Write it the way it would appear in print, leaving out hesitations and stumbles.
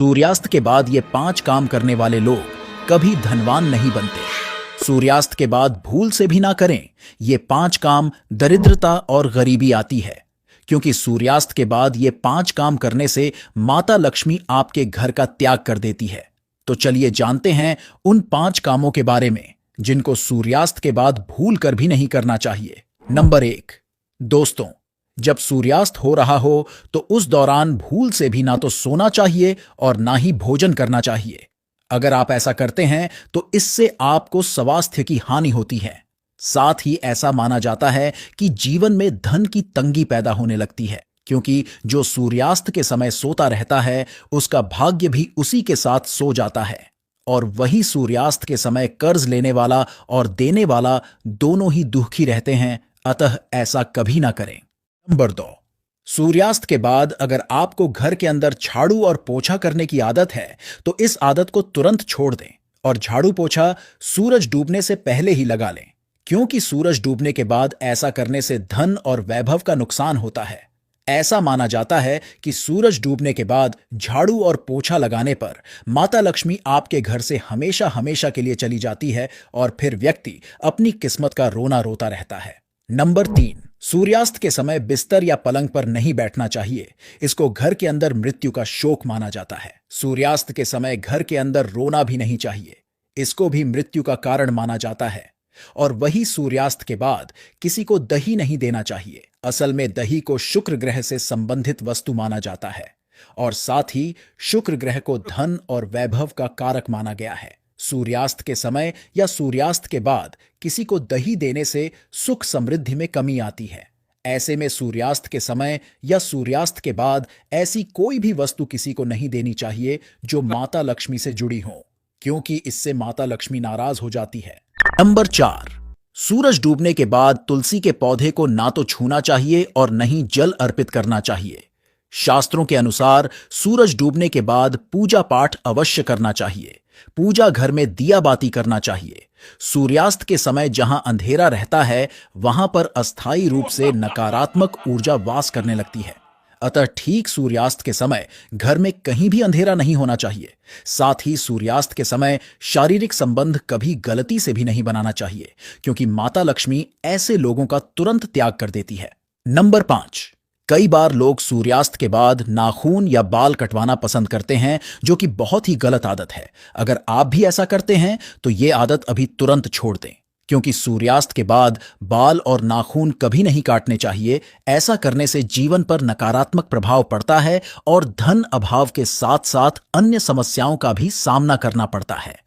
सूर्यास्त के बाद ये 5 काम करने वाले लोग कभी धनवान नहीं बनते। सूर्यास्त के बाद भूल से भी ना करें। ये 5 काम, दरिद्रता और गरीबी आती है, क्योंकि सूर्यास्त के बाद ये 5 काम करने से माता लक्ष्मी आपके घर का त्याग कर देती है। तो चलिए जानते हैं उन 5 कामों के बारे में जिनको सूर्यास्त के बाद भूल कर भी नहीं करना चाहिए। नंबर 1, दोस्तों, जब सूर्यास्त हो रहा हो तो उस दौरान भूल से भी ना तो सोना चाहिए और ना ही भोजन करना चाहिए। अगर आप ऐसा करते हैं तो इससे आपको स्वास्थ्य की हानि होती है। साथ ही ऐसा माना जाता है कि जीवन में धन की तंगी पैदा होने लगती है, क्योंकि जो सूर्यास्त के समय सोता रहता है उसका भाग्य भी उसी के साथ सो जाता है, और वही सूर्यास्त के समय कर्ज लेने वाला और देने वाला दोनों ही दुखी रहते हैं। अतः ऐसा कभी ना करें। नंबर 2, सूर्यास्त के बाद अगर आपको घर के अंदर झाड़ू और पोछा करने की आदत है तो इस आदत को तुरंत छोड़ दें और झाड़ू पोछा सूरज डूबने से पहले ही लगा लें, क्योंकि सूरज डूबने के बाद ऐसा करने से धन और वैभव का नुकसान होता है। ऐसा माना जाता है कि सूरज डूबने के बाद झाड़ू और पोछा लगाने पर माता लक्ष्मी आपके घर से हमेशा हमेशा के लिए चली जाती है और फिर व्यक्ति अपनी किस्मत का रोना रोता रहता है। नंबर 3, सूर्यास्त के समय बिस्तर या पलंग पर नहीं बैठना चाहिए। इसको घर के अंदर मृत्यु का शोक माना जाता है। सूर्यास्त के समय घर के अंदर रोना भी नहीं चाहिए, इसको भी मृत्यु का कारण माना जाता है। और वही सूर्यास्त के बाद किसी को दही नहीं देना चाहिए। असल में दही को शुक्र ग्रह से संबंधित वस्तु माना जाता है, और साथ ही शुक्र ग्रह को धन और वैभव का कारक माना गया है। सूर्यास्त के समय या सूर्यास्त के बाद किसी को दही देने से सुख समृद्धि में कमी आती है। ऐसे में सूर्यास्त के समय या सूर्यास्त के बाद ऐसी कोई भी वस्तु किसी को नहीं देनी चाहिए जो माता लक्ष्मी से जुड़ी हो, क्योंकि इससे माता लक्ष्मी नाराज हो जाती है। नंबर 4, सूरज डूबने के बाद तुलसी के पौधे को ना तो छूना चाहिए और न ही जल अर्पित करना चाहिए। शास्त्रों के अनुसार सूरज डूबने के बाद पूजा पाठ अवश्य करना चाहिए। पूजा घर में दिया बाती करना चाहिए। सूर्यास्त के समय जहां अंधेरा रहता है वहां पर अस्थायी रूप से नकारात्मक ऊर्जा वास करने लगती है। अतः ठीक सूर्यास्त के समय घर में कहीं भी अंधेरा नहीं होना चाहिए। साथ ही सूर्यास्त के समय शारीरिक संबंध कभी गलती से भी नहीं बनाना चाहिए, क्योंकि माता लक्ष्मी ऐसे लोगों का तुरंत त्याग कर देती है। नंबर 5, कई बार लोग सूर्यास्त के बाद नाखून या बाल कटवाना पसंद करते हैं, जो कि बहुत ही गलत आदत है। अगर आप भी ऐसा करते हैं तो ये आदत अभी तुरंत छोड़ दें, क्योंकि सूर्यास्त के बाद बाल और नाखून कभी नहीं काटने चाहिए। ऐसा करने से जीवन पर नकारात्मक प्रभाव पड़ता है और धन अभाव के साथ साथ अन्य समस्याओं का भी सामना करना पड़ता है।